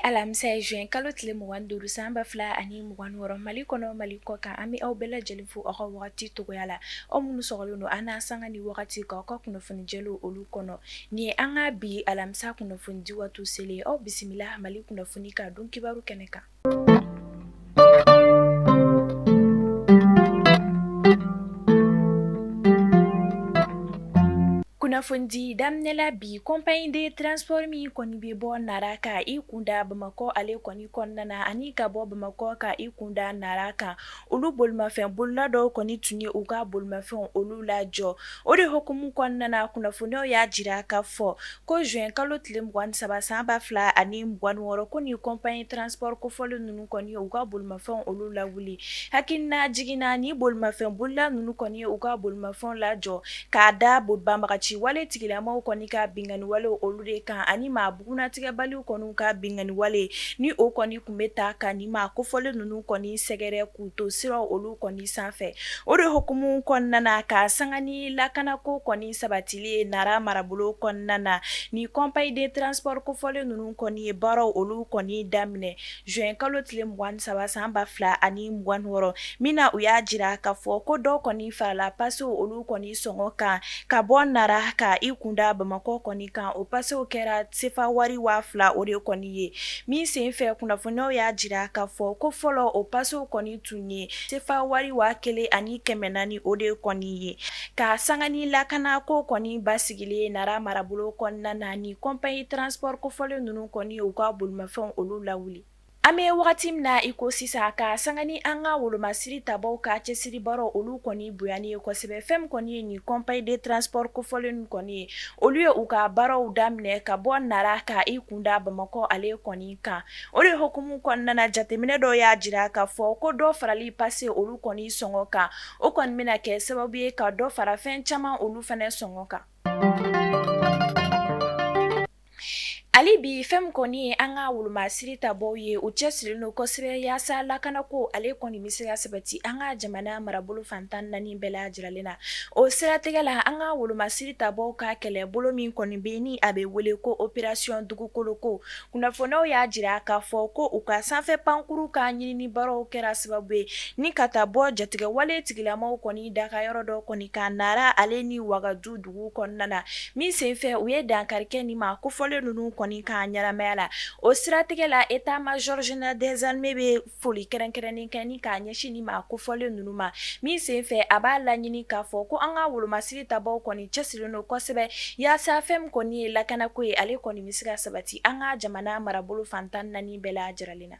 Alamisa ye juin kalo tile 25 san 2026 Mali kɔnɔ Mali kɔ kan an bɛ aw bɛɛ lajɛlen fo aw ka wagati togoya la. Aw minnu sɔgɔlen don an n'a sanga ni wagati ka ka kunnafoni jɛlenw olu kɔnɔ. Ni ye an ka bi alamisa kunnafoni di waati selen aw bisimila Mali kunnafoni ka dun kibaru kɛnɛ kan. Kunnafoni daminɛla bi compagnie de transport min kɔni bɛ bɔ Nara ka i kunda Bamakɔ ale kɔni kɔnɔna na ani ka bɔ Bamakɔ ka i kunda Nara kan olu bolimafɛn bolila dɔw kɔni tun ye u ka bolimafɛnw olu lajɔ o de hukumu kɔnɔna na kunnafoniyaw y'a jira ka fɔ ko juin kalo tile 23 san 2026 ko ni compagnie transport kofɔlen ninnu kɔni ye u ka bolimafɛnw olu lawuli hakilina jiginna ni bolimafɛn bolila ninnu kɔni ye u ka bolimafɛnw lajɔ k'a da banbagaci wale tigilamaw kɔni ka bingani wale olu de kan ani maa bugunatigɛbaliw kɔni ka bingani wale ni o kɔni kun bɛ ta ka ni maa kofɔlen ninnu kɔni sɛgɛrɛ k'u to siraw olu kɔni sanfɛ o de hukumu kɔnɔna na ka sanga ni lakanako kɔni sabatili ye Nara marabolo kɔnɔna na ni compagnie de transport kofɔlen ninnu kɔni ye baaraw olu kɔni daminɛ juin kalo tile 23 san 2026 mina u y'a jira ka fɔ ko dɔw kɔni farala pasew olu kɔni sɔngɔ kan ka bɔ Nara ka i kunda Bamakɔ kɔni kan o pasew kɛra sefa wari 2000 o de kɔni ye min sen fɛ kunnafoniyaw y'a jira ka fɔ ko fɔlɔ o pasew kɔni tun ye sefa wari 1400 o de kɔni ye ka sanga ni lakanako kɔni basigilen Nara marabolo kɔnɔna na ni compagnie transport kofɔlen ninnu kɔni u ka bolimafɛnw olu lawuli. An bɛ wagati min na i ko sisan ka sanga ni an ka wolomasiri tabaw ka cɛsiri baaraw olu kɔni bonyani ye kosɛbɛ fɛn min kɔni ye ni compagnie de transport kofɔlen kɔni ye olu ye u ka baaraw daminɛ ka bɔ Nara ka i kunda Bamakɔ ale kɔni kan o de hukumu kɔnɔna na jateminɛ dɔw y'a jira ka fɔ ko dɔ farali pase olu kɔni sɔngɔ kan o kɔni bɛna kɛ sababu ye ka dɔ fara fɛn caman olu fɛnɛ sɔngɔ kan. Ali bi fɛn kɔni ye an ka wolomasiri tabaw ye u cɛsirilen don kosɛbɛ yaasa lakanako ale kɔni bɛ se ka sabati an ka jamana marabolo fantan 4 bɛɛ lajɛlen na o siratigɛ la an ka wolomasiri tabaw ka kɛlɛbolo min kɔni bɛ ni a bɛ wele ko opération dugukolo ko kunnafoniyaw y'a jira k'a fɔ ko u ka sanfɛ pankuru ka ɲinini baaraw kɛra sababu ye ni ka taa bɔ jatigɛ wale tigilamaw kɔni daka yɔrɔ dɔ kɔni ka Nara ale ni Wagadu dugu kɔnɔna na min senfɛ u ye dankarikɛ ni maa kofɔlen ninnu kɔni ka ɲaramaya la o siratigɛ la état major général des armées bɛ foli kɛrɛnkɛrɛnnen kɛ ni k'a ɲɛsin ni maa kofɔlen ninnu ma min senfɛ a b'a laɲini k'a fɔ ko an ka wolomasiri tabaw kɔni cɛsirilen don kosɛbɛ yaasa fɛn min kɔni ye lakanako ye ale kɔni bɛ se ka sabati an ka jamana marabolo fantan 4 bɛɛ lajɛlen na.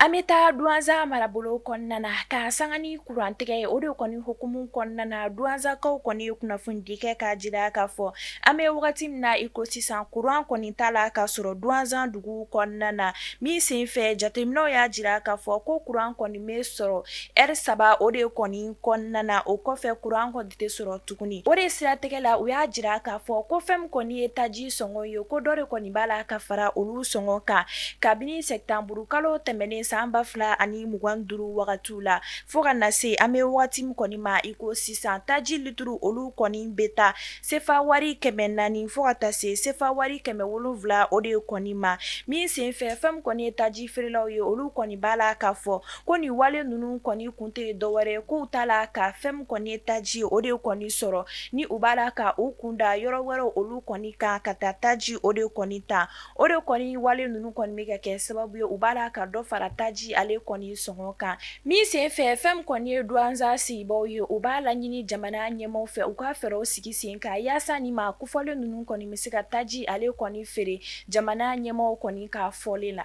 An bɛ taa Duanza marabolo kɔnɔna na ka sanga ni kurantigɛ ye o de kɔni hukumu kɔnɔna na Duanzakaw kɔni ye kunnafoni di kɛ k'a jira k'a fɔ an bɛ wagati min na i ko sisan kuran kɔni t'a la ka sɔrɔ Duanza dugu kɔnɔna na min senfɛ jateminɛw y'a jira k'a fɔ ko kuran kɔni bɛ sɔrɔ heure 3 o de kɔni kɔnɔna na o kɔfɛ kuran kɔni tɛ sɔrɔ tuguni o de siratigɛ la u y'a jira k'a fɔ ko fɛn min kɔni ye taji sɔngɔ ye ko dɔ de kɔni b'a la ka fara olu sɔngɔ kan kabini septembre kalo tɛmɛnen san 2025 wagatiw la fo ka na se an bɛ wagati min kɔni ma i ko sisan taji lituru olu kɔni bɛ taa sefa wari 400 fo ka taa se sefa wari 700 o de kɔni ma min senfɛ fɛn min kɔni ye taji feerelaw ye olu kɔni b'a la k'a fɔ ko ni wale ninnu kɔni kun tɛ dɔwɛrɛ k'u t'a la ka fɛn min kɔni ye taji o de kɔni sɔrɔ ni u b'a la ka u kunda yɔrɔ wɛrɛw olu kɔni kan ka taa taji o de kɔni ta o de kɔni wale ninnu kɔni bɛ ka kɛ sababu ye u b'a la ka dɔ fara taji ale kɔni sɔngɔ kan min senfɛ fɛn kɔni ye Duanza sigibaw ye u b'a laɲini jamana ɲɛmaw fɛ u ka fɛɛrɛw sigi sen kan yaasa ni maa kofɔlen ninnu kɔni bɛ se ka taji ale kɔni feere jamana ɲɛmaw kɔni ka fɔlen la.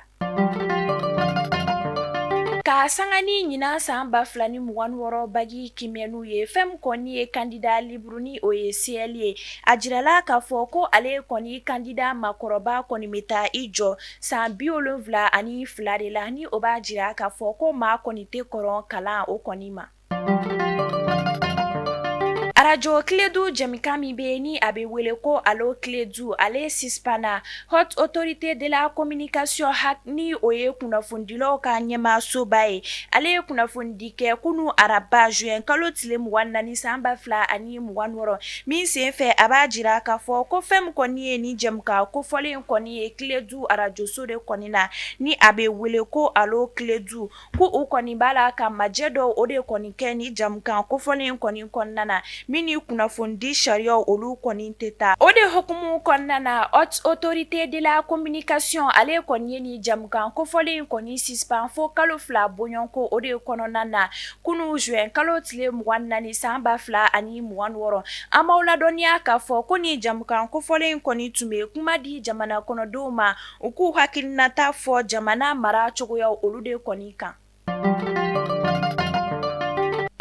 Ka sanga ni ɲinan san 2026 bagi kimɛnniw ye fɛn kɔni ye candidat libre ni o ye CL ye a jirala k'a fɔ ko ale kɔni candidat makɔrɔba kɔni bɛ taa i jɔ san 72 de la ni o b'a jira k'a fɔ ko maa kɔni tɛ kɔrɔn kalan o kɔni ma. Radio Kledu Jemikami Beni Abeweleko Alo Kledu Ale Sispana Haute Autorité de la Communication Hakni Oye Kunafundilo ka Nyema Sobaye Ale Kunafundike Kunu Araba Juin Kalotile Mwanani Samba Fla Ani Mwanworo Min Senfe Abajira Kafo Ko Fem Koni Ni Jemka Ko Fole Koni Kledu Radio Sode Konina Ni Abeweleko Alo Kledu Ku Ukoni Bala Ka Majedo Ode Koni Keni Jamka Ko Fole Koni Konana Mini kunafundi sharia olu koni teta ode hukumu konnana haute autorité de la communication ale konye ni jamkan ko fole koni sispan fo kalo fla bonyonko ode kononana kunu juin kalo tile mwanani samba fla ani mwan woro amaula donia ka fo koni jamkan ko fole koni tume kuma di jamana kono doma uku hakilinata fo jamana mara chogoya olu de koni kan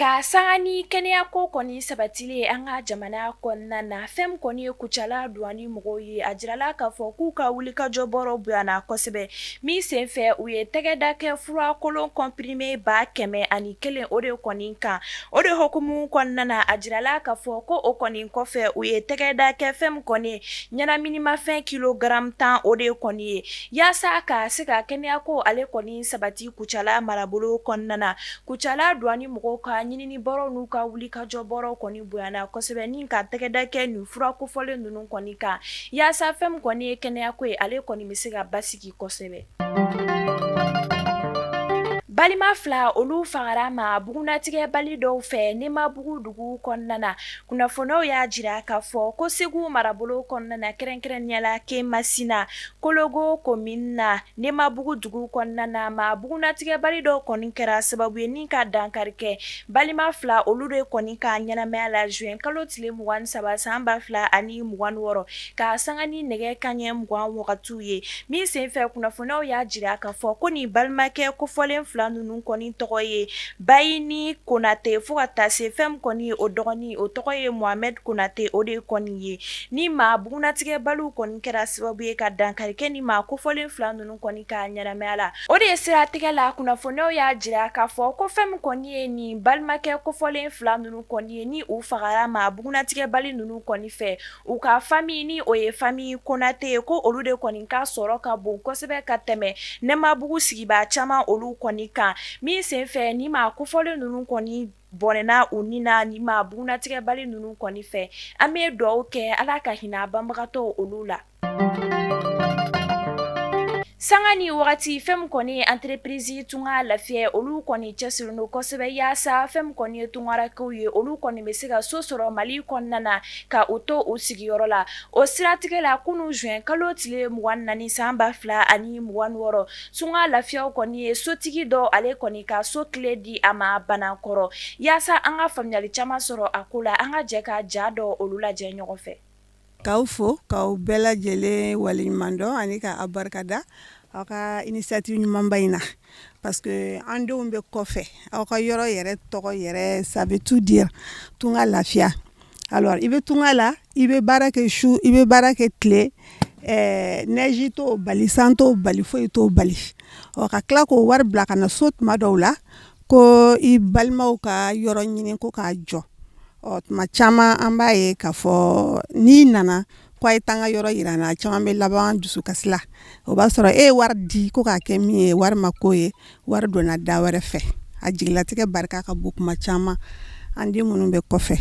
ka sangani kenya ko koni sabatile anga jamana konna na fem koni kuchala duani mogoye ajirala ka fo ku ka wuli ka joboro buana kosebe mi senfe uye tegeda ke fura kolon comprimé ba keme ani kelen ode koni kan ode hokumu konna na ajirala ka fo ko o koni kofe uye tegeda ke fem koni nyana minima 20 kg tan ode koni yasa ka sika kenya ko ale koni sabati kuchala marabolo konna na kuchala duani mogo ka ni boro nuka wuli ka jɔ boro koni buyana kosɛbɛ ni ka tɛgɛda kɛ ni fura kofɔlen ninnu kɔni kan yaasa fɛn kɔni ye kɛnɛya ko ye ale kɔni bɛ se ka basigi kosɛbɛ balima fila olu fagara ma bugunatigɛ bali dɔw fɛ nema bugu dugu kɔnɔna kunnafoniw y'a jira k'a fɔ ko Segu marabolo kɔnɔna kɛrɛnkɛrɛnniyala ke Masina Kologo commune na nema bugu dugu kɔnɔna ma bugunatigɛ bali dɔw kɔni kɛra sababu ye ni ka dankari kɛ balima fila olu de kɔni ka ɲɛnamaya la juin kalo tile 23 san 2026 ka sanga ni nɛgɛ kanɲɛ 20 wagatiw ye min senfɛ kunnafoniw y'a jira k'a fɔ ko ni balimakɛ kofɔlen fila nunu kɔni tɔgɔ ye Bayini Konate fo ka taa se fɛn kɔni o dɔgɔni o tɔgɔ ye Mohamed Konate o de kɔni ye ni maa bugunatigɛ baliw kɔni kɛra sababu ye ka dankari kɛ ni maa kofɔlen fila nunu kɔni ka ɲɛnamaya la o de ye siratigɛ la kunnafoniw y'a jira k'a fɔ ko fɛn kɔni ye ni balimakɛ kofɔlen fila nunu kɔni ye ni u fagara maa bugunatigɛ bali nunu kɔni fɛ u ka famille ni o ye famille Konate ye ko olu de kɔni ka sɔrɔ ka bon kosɛbɛ ka tɛmɛ Nɛmabugu sigibaa caman olu kɔni kan min senfɛ ni maa kofɔlen nunu kɔni bɔnɛna u ni na ni maa bugunatigɛ bali nunu kɔni fɛ an bɛ dugawu kɛ Ala ka hinɛ banbagatɔ olu la sanga ni wagati fɛn kɔni entreprise tunga lafiya olu kɔni cɛsirilen don kosɛbɛ yaasa fɛn kɔni ye tungarakaw ye olu kɔni bɛ se ka so sɔrɔ Mali kɔnɔna na ka u to u sigiyɔrɔ la o siratigɛ la kunu juin kalo tile 24 san 2026 tunga lafiyaw kɔni ye sotigi dɔ ale kɔni ka so tile di a ma banakɔrɔ yaasa an ka faamuyali caman sɔrɔ a ko la an ka jɛ ka ja dɔ olu lajɛ ɲɔgɔn fɛ k'aw fo k'aw bɛɛ lajɛlen waleɲuman dɔn ani ka aw barikada aw ka initiative ɲumanba in na parce que an denw bɛ kɔfɛ aw ka yɔrɔ yɛrɛ tɔgɔ yɛrɛ ça veut tout dire tunga lafiya alors i bɛ tunga la i bɛ baara kɛ su i bɛ baara kɛ tile neige t'o bali san t'o bali foyi t'o bali ka tila k'o wari bila ka na so tuma dɔw la ko i balimaw ka yɔrɔ ɲini ko k'a jɔ tuma caman an b'a ye k'a fɔ n'i nana ko a ye taa n ka yɔrɔ yira n na caman bɛ laban dusukasi la o b'a sɔrɔ e ye wari di ko k'a kɛ min ye wari ma k'o ye wari donna da wɛrɛ fɛ a jigilatigɛ barika ka bon kuma caman an den minnu bɛ kɔfɛ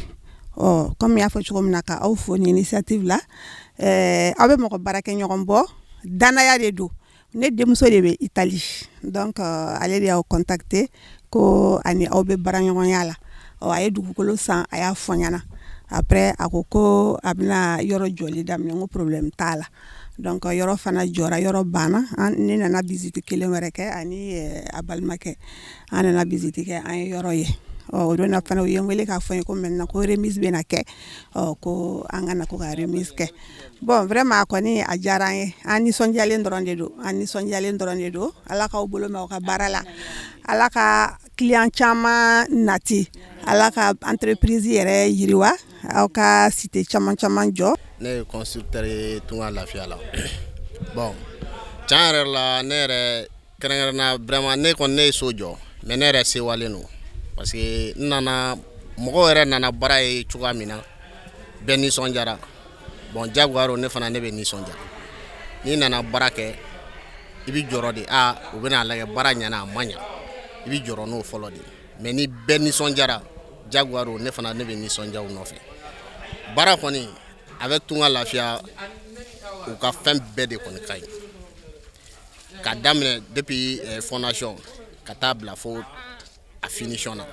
comme y'a fɔ cogo min na ka aw fo ni initiative la aw bɛ mɔgɔ baarakɛ ɲɔgɔn bɔ danaya de don ne denmuso de bɛ Itali donc ale de y'aw contacter ko ani aw bɛ baara ɲɔgɔnya la a ye dugukolo san a y'a fɔ ɲɛna après a ko a bɛna yɔrɔ jɔli daminɛ n ko problème t'a la donc yɔrɔ fana jɔra yɔrɔ banna ne nana visite kelen wɛrɛ kɛ ani a balimakɛ an nana visite kɛ an ye yɔrɔ ye o don na fana u ye n wele k'a fɔ n ye ko maintenant ko remise bɛna kɛ ko an ka na ko ka remise kɛ bon vraiment kɔni a diyara an ye an nisɔndiyalen dɔrɔn de don Ala k'aw bolo mɛn aw ka baara la Ala ka client caman nati Ala ka entreprise yɛrɛ yiriwa aw ka cité caman jɔ ne ye constructeur ye tunga lafiya la bon tiɲɛ yɛrɛ la ne yɛrɛ kɛrɛnkɛrɛnna vraiment ne kɔni ne ye so jɔ mais ne yɛrɛ sewalen don parce que n nana mɔgɔw yɛrɛ nana baara ye cogoya min na bɛɛ nisɔndiyara bon jaguaro ne fana ne bɛ nisɔndiya n'i nana baara kɛ i bɛ jɔrɔ de u bɛna lajɛ baara ɲɛna a ma ɲɛ i bɛ jɔrɔ n'o fɔlɔ de mais ni bɛɛ nisɔndiyara jaguaro ne fana ne bɛ nisɔndiya u nɔfɛ baara kɔni a bɛ Tunga Lafiya u ka fɛn bɛɛ de kɔni ka ɲi ka daminɛ depuis fondation ka taa bila fo a finition na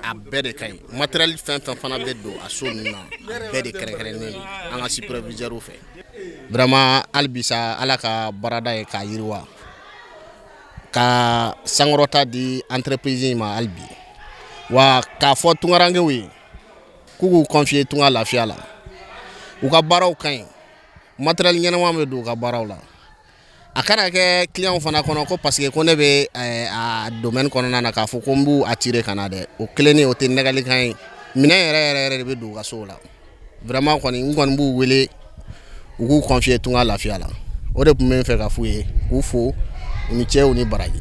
a bɛɛ de ka ɲi matériel fɛn fɛn fana bɛ don a so ninnu na a bɛɛ de kɛrɛnkɛrɛnnen don an ka superviseur fɛ vraiment albisa ala ka barada ye k'a yiriwa ka sankɔrɔta di entreprise ma albi wa k'a fɔ tungarankew ye k'u k'u confier Tunga Lafiya la u ka baaraw ka ɲi matériel ɲɛnama bɛ don u ka baaraw la a kana kɛ client fana kɔnɔ ko parce que ko ne bɛ a domaine kɔnɔna na k'a fɔ ko n b'u attirer ka na dɛ o kelen o tɛ nɛgɛlikan ye minɛn yɛrɛ de bɛ don u ka so la vraiment kɔni n kɔni b'u wele u k'u confier Tunga Lafiya la o de tun bɛ n fɛ ka f'u ye k'u fo u ni cɛ u ni baraji.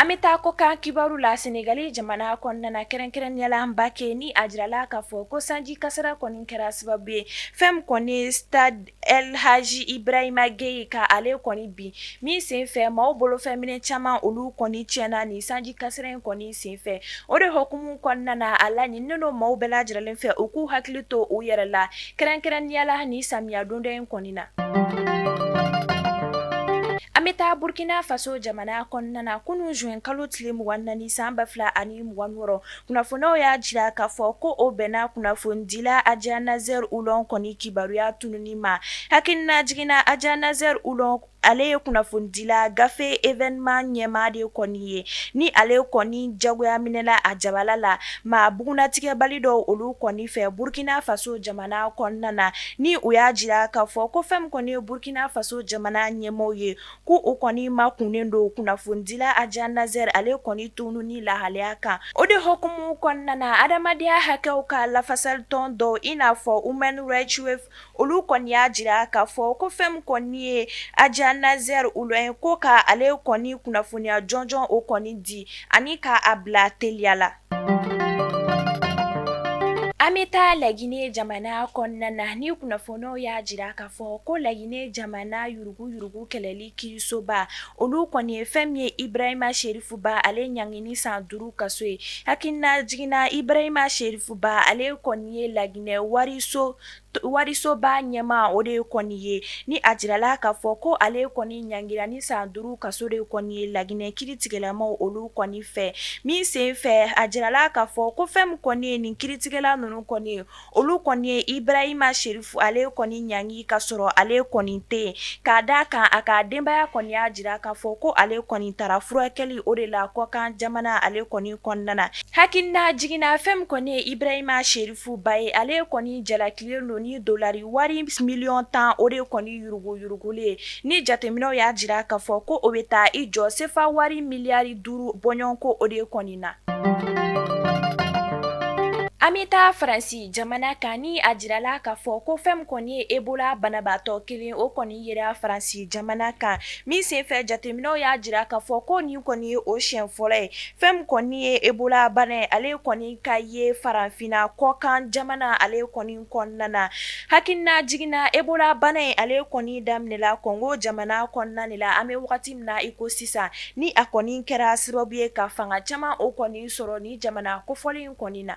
Amita ko kan kibaru la Senegali jamana kɔnɔna kɛrɛnkɛrɛnnenya ba kɛ ni a jirala k'a fɔ ko sanji kasara kɔni kɛra sababu ye fɛn kɔni Stade El Hadji Ibrahima Gueye ka ale kɔni bi min senfɛ maaw bolo fɛnminɛ caman olu kɔni tiɲɛna ni sanji kasara in kɔni senfɛ o de hukumu kɔnɔna a laɲininen don maaw bɛɛ lajɛlen fɛ u k'u hakili to u yɛrɛ la kɛrɛnkɛrɛnnenya la ni samiya donda in kɔni na. Amita Burkina Faso jamana kɔnɔna kunun juin kalo tile 24 san 2026 kunnafoniyaw y'a jira k'a fɔ ko o bɛnna kunnafonidila Adja Nazer Oulon kɔni kibaruya tununi ma hakilina jiginna Adja Nazer Oulon ale ye kunnafonidila gafe événement ɲɛmaa de kɔni ye ni ale kɔni jagoya minɛla a jabala la maa bugunatigɛbali dɔw olu kɔni fɛ Burkina Faso jamana kɔnɔna na ni u y'a jira k'a fɔ ko fɛn kɔni ye Burkina Faso jamana ɲɛmaaw ye ko u kɔni ma kunnen don kunnafonidila Adja Nazer ale kɔni tunu ni lahalaya kan o de hukumu kɔnɔna na adamadenya hakɛw ka lafasali tɔn dɔw i n'a fɔ Human Rights Watch olu kɔni y'a jira k'a fɔ ko fɛn kɔni ye Adja Nazer Oulon ko ka ale kɔni kunnafoniya jɔnjɔn o kɔni di ani ka a bila teliya la. Amita Laginɛ jamana kɔnɔna na ni kunnafoniyaw y'a jira k'a fɔ ko Laginɛ jamana yurugu kɛlɛli kirisoba olu kɔni ye fɛn min ye Ibrahima Sherifuba ale ɲangini san 5 kaso ye hakilina jiginna Ibrahima Sherifuba ale kɔni ye Laginɛ warisoba ɲɛma o de kɔni ye ni a jirala k'a fɔ ko ale kɔni ɲangira ni san 5 kaso de kɔni ye Laginɛ kiritigɛlamaw olu kɔni fɛ min sen fɛ a jirala k'a fɔ ko fɛn min kɔni ye nin kiritigɛla ninnu kɔni ye olu kɔni ye Ibrahima Sherifu ale kɔni ɲangi ka sɔrɔ ale kɔni tɛ k'a d'a kan a ka denbaya kɔni y'a jira k'a fɔ ko ale kɔni taara furakɛli o de la kɔkan jamana ale kɔni kɔnɔna na hakilina jiginna fɛn min kɔni ye Ibrahima Sherifu ba ye ale kɔni jalakilen don ni dolari wari miliyɔn 10 o de kɔni yurugulen ye ni jateminɛw y'a jira k'a fɔ ko o bɛ taa i jɔ sefa wari miliyari 5 bɔɲɔgɔnko o de kɔni na. Amita Faransi jamana kan ni a jirala k'a fɔ ko fɛn kɔni ye Ebola banabaatɔ kelen o kɔni yera Faransi jamana kan min senfɛ jateminɛw y'a jira k'a fɔ ko nin kɔni ye o siɲɛ fɔlɔ ye fɛn kɔni ye Ebola bana ye ale kɔni ka ye farafinna kɔkan jamana ale kɔni kɔnɔna na hakilina jiginna Ebola bana ye ale kɔni daminɛla Congo jamana kɔnɔna de la an bɛ wagati min na i ko sisan ni a kɔni kɛra sababu ye ka fanga caman o kɔni sɔrɔ ni jamana kofɔlen in kɔni na.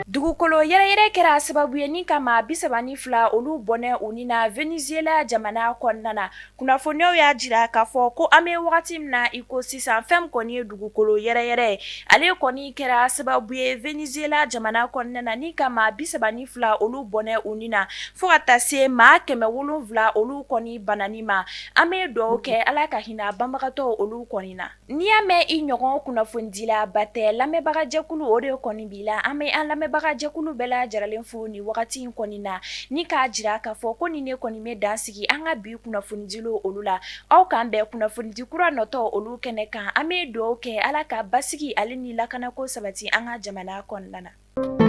Dugukolo yɛrɛyɛrɛ kɛra sababu ye ni ka maa 32 olu bɔnɛ u ni na Venezuela jamana kɔnɔna na kunnafoniyaw y'a jira k'a fɔ ko an bɛ wagati min na i ko sisan fɛn kɔni ye dugukolo yɛrɛyɛrɛ ale kɔni kɛra sababu ye Venezuela jamana kɔnɔna na ni ka maa 32 olu bɔnɛ u ni na fo ka taa se maa 700 olu kɔni banani ma an bɛ dugawu kɛ Ala ka hinɛ banbagatɔw olu kɔni na n'i y'a mɛn i ɲɔgɔn kunnafonidila ba tɛ lamɛnbagajɛkulu o de kɔni b'i la an bɛ an lamɛnbagajɛkulu bɛɛ lajɛlen fo ni wagati in kɔni na ni k'a jira k'a fɔ ko ni ne kɔni bɛ dan sigi an ka bi kunnafonidilaw olu la aw k'an bɛn kunnafonidi kura nɔtɔ olu kɛnɛ kan an bɛ dugawu kɛ Ala ka basigi ale ni lakanako sabati an ka jamana kɔnɔna na.